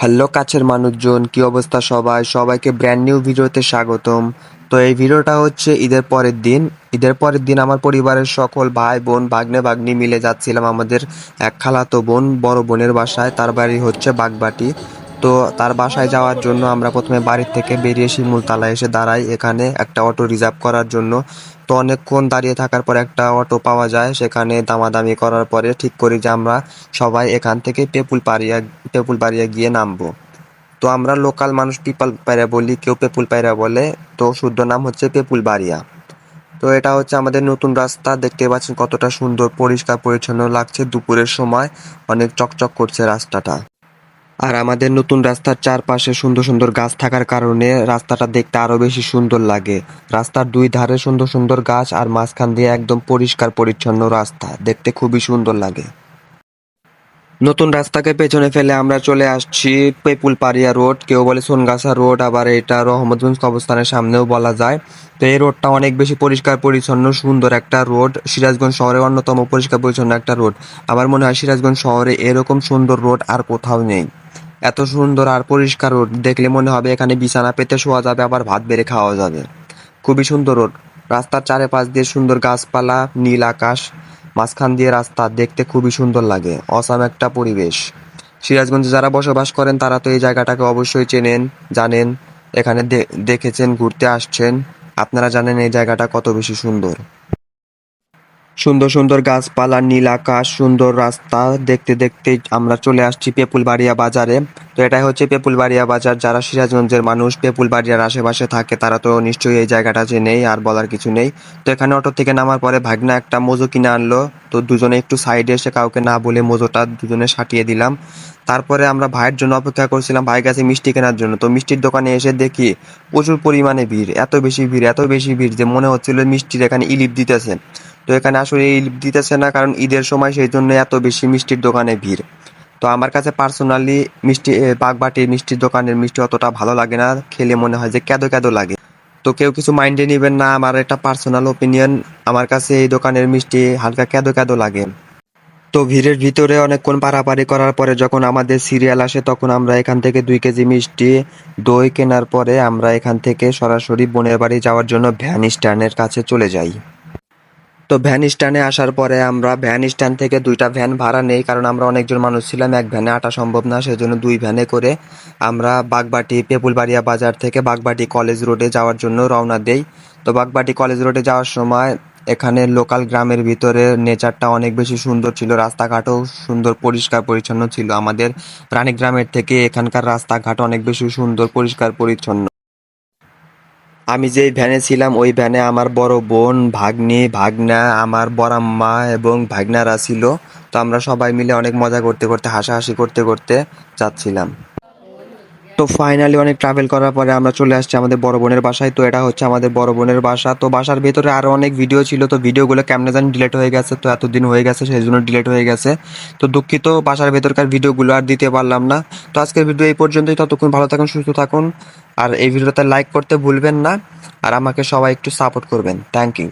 Hello কাছের মানুষজন, কি অবস্থা সবাই? সবাইকে ব্র্যান্ড নিউ ভিডিওতে স্বাগতম। তো এই ভিডিওটা হচ্ছে ঈদের পরের দিন আমার পরিবারের সকল ভাই বোন ভাগ্নে ভাগ্নি মিলে যাচ্ছিলাম আমাদের এক খালাতো বোন বড় বোনের বাসায়। তার বাড়ি হচ্ছে বাগবাটি। তো তার বাসায় যাওয়ার জন্য আমরা প্রথমে বাড়ির থেকে বেরিয়ে শিমুলতলায় এসে দাঁড়াই এখানে একটা অটো রিজার্ভ করার জন্য। তো অনেকক্ষণ দাঁড়িয়ে থাকার পর একটা অটো পাওয়া যায়, সেখানে দামাদামি করার পরে ঠিক করি যে আমরা সবাই এখান থেকে পেপুলবাড়িয়া গিয়ে নামবো। তো আমরা লোকাল মানুষ পিপল পায়রা বলি, কেউ পেপুল পায়রা বলে। তো শুদ্ধ নাম হচ্ছে পেপুলবাড়িয়া। তো এটা হচ্ছে আমাদের নতুন রাস্তা, দেখতে পাচ্ছেন কতটা সুন্দর পরিষ্কার পরিচ্ছন্ন লাগছে। দুপুরের সময় অনেক চকচক করছে রাস্তাটা। আর আমাদের নতুন রাস্তার চারপাশে সুন্দর সুন্দর গাছ থাকার কারণে রাস্তাটা দেখতে আরো বেশি সুন্দর লাগে। রাস্তার দুই ধারে সুন্দর সুন্দর গাছ আর মাঝখান দিয়ে একদম পরিষ্কার পরিচ্ছন্ন রাস্তা, দেখতে খুবই সুন্দর লাগে। নতুন রাস্তাকে পেছনে ফেলে আমরা চলে আসছি পেপুলপাড়িয়া রোড, কেউ বলে সোনগাছা রোড, আবার এটা রহমতগঞ্জ কবরস্থানের সামনেও বলা যায়। তো এই রোডটা অনেক বেশি পরিষ্কার পরিচ্ছন্ন সুন্দর একটা রোড, সিরাজগঞ্জ শহরে অন্যতম পরিষ্কার পরিচ্ছন্ন একটা রোড। আমার মনে হয় সিরাজগঞ্জ শহরে এরকম সুন্দর রোড আর কোথাও নেই। এত সুন্দর আর পরিষ্কার রোড দেখলে মনে হবে এখানে বিছানা পেতে শোয়া যাবে, আবার ভাত বেড়ে খাওয়া যাবে। খুবই সুন্দর রোড। রাস্তার চারিপাশ দিয়ে সুন্দর গাছপালা, নীল আকাশ, মাঝখান দিয়ে রাস্তা, দেখতে খুবই সুন্দর লাগে। অসাম একটা পরিবেশ। সিরাজগঞ্জে যারা বসবাস করেন তারা তো এই জায়গাটাকে অবশ্যই চেনেন, জানেন। এখানে দেখেছেন, ঘুরতে আসছেন, আপনারা জানেন এই জায়গাটা কত বেশি সুন্দর। সুন্দর সুন্দর গাছপালা, নীল আকাশ, সুন্দর রাস্তা দেখতে দেখতে আমরা চলে আসছি পেপুলবাড়িয়া বাজারে। তো এটাই হচ্ছে পেপুলবাড়িয়া বাজার। যারা সিরাজগঞ্জের মানুষ পেপুলবাড়িয়ার আশেপাশে থাকে তারা তো নিশ্চয়ই এই জায়গাটা চেনেই, আর বলার কিছু নেই। তো এখানে অটো থেকে নামার পরে ভাগনা একটা মোজো কিনে আনলো। তো দুজনে একটু সাইডে এসে কাউকে না বলে মোজোটা দুজনে সাটিয়ে দিলাম। তারপরে আমরা ভাইয়ের জন্য অপেক্ষা করছিলাম, ভাই গেছে মিষ্টি কেনার জন্য। তো মিষ্টির দোকানে এসে দেখি প্রচুর পরিমাণে ভিড়, এত বেশি ভিড়, এত বেশি ভিড় যে মনে হচ্ছিল মিষ্টির এখানে ইলিপ দিতেছে। তো এখানে আসলে ইলিপ দিতেছে না, কারণ ঈদের সময়, সেই জন্য এত বেশি মিষ্টির দোকানে ভিড়। তো আমার কাছে পার্সোনালি বাগবাটির মিষ্টির দোকানের মিষ্টি অতটা ভালো লাগে না, খেলে মনে হয় যে ক্যাদো ক্যাদো লাগে। তো কেউ কিছু মাইন্ডে নেবেন না, আমার এটা পার্সোনাল ওপিনিয়ন। আমার কাছে এই দোকানের মিষ্টি হালকা ক্যাদো ক্যাদো লাগে। তো ভিড়ের ভিতরে অনেকক্ষণ পারাপারি করার পরে যখন আমাদের সিরিয়াল আসে, তখন আমরা এখান থেকে 2 কেজি মিষ্টি, দই কেনার পরে আমরা এখান থেকে সরাসরি বোনের বাড়ি যাওয়ার জন্য ভ্যান স্ট্যান্ডের কাছে চলে যাই। তো ভ্যান স্ট্যান্ডে আসার পরে আমরা ভ্যান স্ট্যান্ড থেকে 2টা ভ্যান ভাড়া নেই, কারণ আমরা অনেকজন মানুষ ছিলাম, এক ভ্যানে আটা সম্ভব না, সেজন্য 2 ভ্যানে করে আমরা বাগবাটি পেপুলবাড়িয়া বাজার থেকে বাগবাটি কলেজ রোডে যাওয়ার জন্য রওনা দেই। তো বাগবাটি কলেজ রোডে যাওয়ার সময় এখানে লোকাল গ্রামের ভিতরে নেচারটা অনেক বেশি সুন্দর ছিল, রাস্তাঘাটও সুন্দর পরিষ্কার পরিচ্ছন্ন ছিল। আমাদের রানী গ্রামের থেকে এখানকার রাস্তাঘাট অনেক বেশি সুন্দর পরিষ্কার পরিচ্ছন্ন। আমি যেই ভ্যানে ছিলাম ওই ভ্যানে আমার বড় বোন, ভাগ্নি, ভাগনা, আমার বড়াম্মা এবং ভাগনারা ছিল। তো আমরা সবাই মিলে অনেক মজা করতে করতে, হাসাহাসি করতে করতে যাচ্ছিলাম। তো ফাইনালি অনেক ট্রাভেল করার পরে আমরা চলে আসছি আমাদের বড় বোনের বাসায়। তো এটা হচ্ছে আমাদের বড় বোনের বাসা। তো বাসার ভেতরে আরো অনেক ভিডিও ছিল, তো ভিডিওগুলো কেমনে জানি ডিলিট হয়ে গেছে। তো এতদিন হয়ে গেছে সেই জন্য ডিলিট হয়ে গেছে। তো দুঃখিত, বাসার ভেতরকার ভিডিওগুলো আর দিতে পারলাম না। তো আজকের ভিডিও এই পর্যন্তই। ততক্ষণ ভালো থাকুন, সুস্থ থাকুন, আর এই ভিডিওতে লাইক করতে ভুলবেন না। আর আমাকে সবাই একটু সাপোর্ট করবেন। Thank you.